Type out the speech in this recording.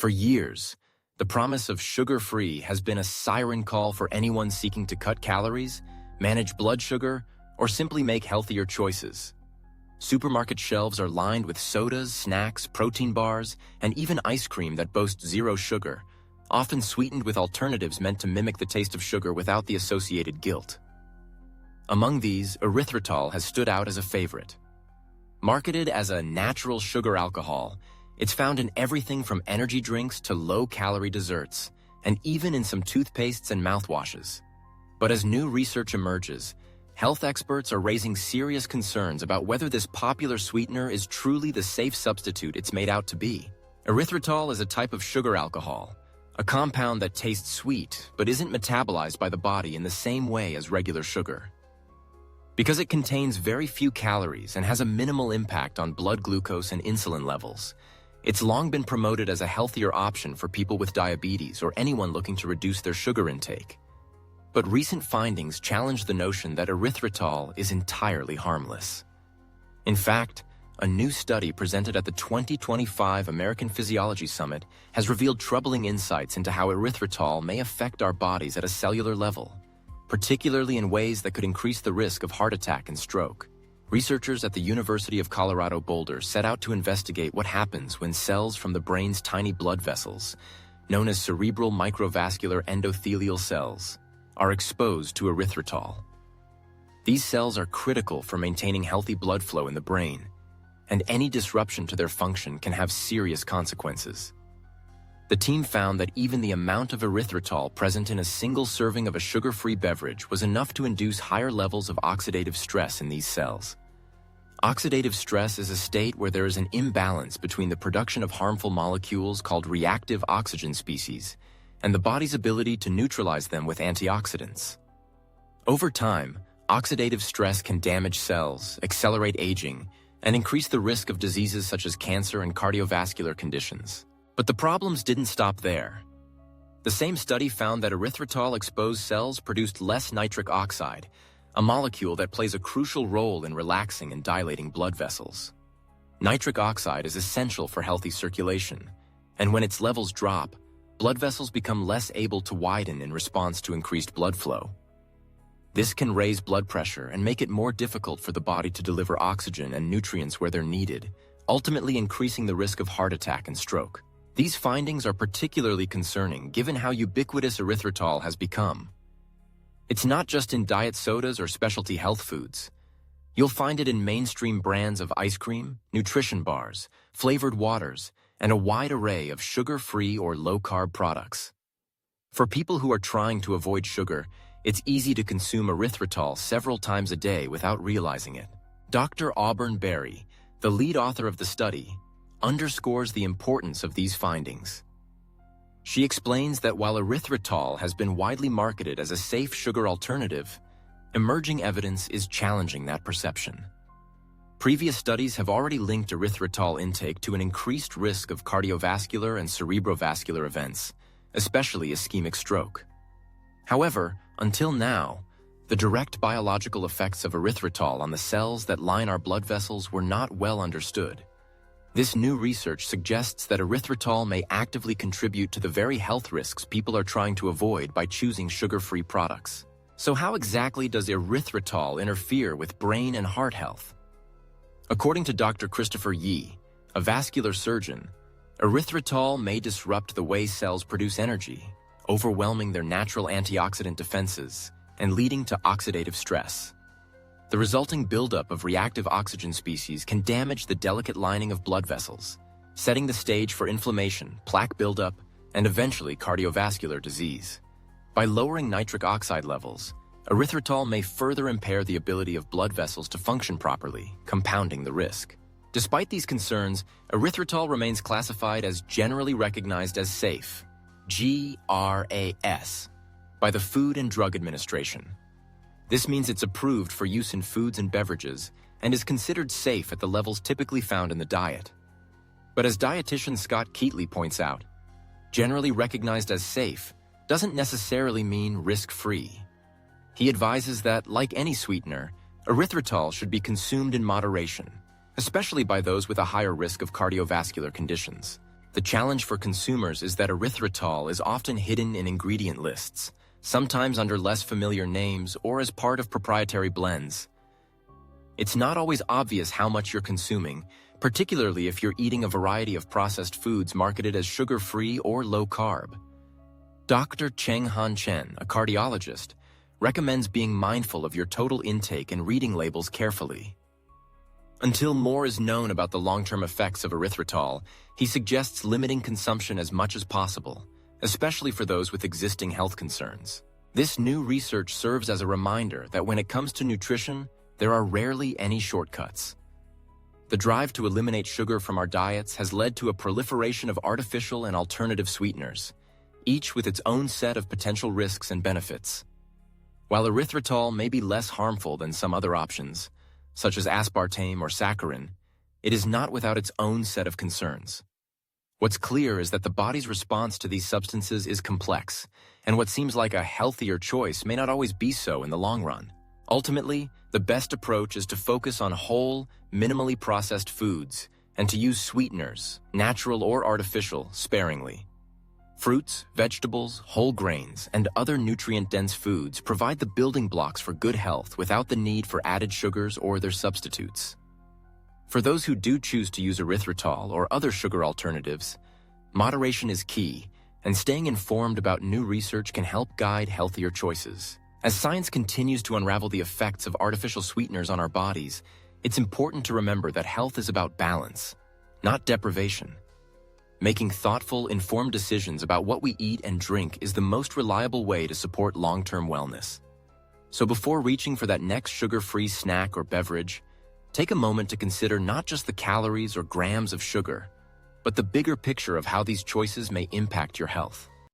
For years, the promise of sugar-free has been a siren call for anyone seeking to cut calories, manage blood sugar, or simply make healthier choices. Supermarket shelves are lined with sodas, snacks, protein bars, and even ice cream that boasts zero sugar, often sweetened with alternatives meant to mimic the taste of sugar without the associated guilt. Among these, erythritol has stood out as a favorite. Marketed as a natural sugar alcohol, it's found in everything from energy drinks to low-calorie desserts, and even in some toothpastes and mouthwashes. But as new research emerges, health experts are raising serious concerns about whether this popular sweetener is truly the safe substitute it's made out to be. Erythritol is a type of sugar alcohol, a compound that tastes sweet but isn't metabolized by the body in the same way as regular sugar. Because it contains very few calories and has a minimal impact on blood glucose and insulin levels, it's long been promoted as a healthier option for people with diabetes or anyone looking to reduce their sugar intake. But recent findings challenge the notion that erythritol is entirely harmless. In fact, a new study presented at the 2025 American Physiology Summit has revealed troubling insights into how erythritol may affect our bodies at a cellular level, particularly in ways that could increase the risk of heart attack and stroke. Researchers at the University of Colorado Boulder set out to investigate what happens when cells from the brain's tiny blood vessels, known as cerebral microvascular endothelial cells, are exposed to erythritol. These cells are critical for maintaining healthy blood flow in the brain, and any disruption to their function can have serious consequences. The team found that even the amount of erythritol present in a single serving of a sugar-free beverage was enough to induce higher levels of oxidative stress in these cells. Oxidative stress is a state where there is an imbalance between the production of harmful molecules called reactive oxygen species and the body's ability to neutralize them with antioxidants. Over time, oxidative stress can damage cells, accelerate aging, and increase the risk of diseases such as cancer and cardiovascular conditions. But the problems didn't stop there. The same study found that erythritol-exposed cells produced less nitric oxide, a molecule that plays a crucial role in relaxing and dilating blood vessels. Nitric oxide is essential for healthy circulation, and when its levels drop, blood vessels become less able to widen in response to increased blood flow. This can raise blood pressure and make it more difficult for the body to deliver oxygen and nutrients where they're needed, ultimately increasing the risk of heart attack and stroke. These findings are particularly concerning given how ubiquitous erythritol has become. It's not just in diet sodas or specialty health foods. You'll find it in mainstream brands of ice cream, nutrition bars, flavored waters, and a wide array of sugar-free or low-carb products. For people who are trying to avoid sugar, it's easy to consume erythritol several times a day without realizing it. Dr. Auburn Berry, the lead author of the study, underscores the importance of these findings. She explains that while erythritol has been widely marketed as a safe sugar alternative, emerging evidence is challenging that perception. Previous studies have already linked erythritol intake to an increased risk of cardiovascular and cerebrovascular events, especially ischemic stroke. However, until now, the direct biological effects of erythritol on the cells that line our blood vessels were not well understood. This new research suggests that erythritol may actively contribute to the very health risks people are trying to avoid by choosing sugar-free products. So how exactly does erythritol interfere with brain and heart health? According to Dr. Christopher Yee, a vascular surgeon, erythritol may disrupt the way cells produce energy, overwhelming their natural antioxidant defenses and leading to oxidative stress. The resulting buildup of reactive oxygen species can damage the delicate lining of blood vessels, setting the stage for inflammation, plaque buildup, and eventually cardiovascular disease. By lowering nitric oxide levels, erythritol may further impair the ability of blood vessels to function properly, compounding the risk. Despite these concerns, erythritol remains classified as generally recognized as safe, GRAS, by the Food and Drug Administration. This means it's approved for use in foods and beverages and is considered safe at the levels typically found in the diet. But as dietitian Scott Keatley points out, generally recognized as safe doesn't necessarily mean risk-free. He advises that, like any sweetener, erythritol should be consumed in moderation, especially by those with a higher risk of cardiovascular conditions. The challenge for consumers is that erythritol is often hidden in ingredient lists, sometimes under less familiar names or as part of proprietary blends. It's not always obvious how much you're consuming, particularly if you're eating a variety of processed foods marketed as sugar-free or low-carb. Dr. Cheng Han Chen, a cardiologist, recommends being mindful of your total intake and reading labels carefully. Until more is known about the long-term effects of erythritol, he suggests limiting consumption as much as possible, especially for those with existing health concerns. This new research serves as a reminder that when it comes to nutrition, there are rarely any shortcuts. The drive to eliminate sugar from our diets has led to a proliferation of artificial and alternative sweeteners, each with its own set of potential risks and benefits. While erythritol may be less harmful than some other options, such as aspartame or saccharin, it is not without its own set of concerns. What's clear is that the body's response to these substances is complex, and what seems like a healthier choice may not always be so in the long run. Ultimately, the best approach is to focus on whole, minimally processed foods and to use sweeteners, natural or artificial, sparingly. Fruits, vegetables, whole grains, and other nutrient-dense foods provide the building blocks for good health without the need for added sugars or their substitutes. For those who do choose to use erythritol or other sugar alternatives, moderation is key, and staying informed about new research can help guide healthier choices. As science continues to unravel the effects of artificial sweeteners on our bodies, it's important to remember that health is about balance, not deprivation. Making thoughtful, informed decisions about what we eat and drink is the most reliable way to support long-term wellness. So before reaching for that next sugar-free snack or beverage, take a moment to consider not just the calories or grams of sugar, but the bigger picture of how these choices may impact your health.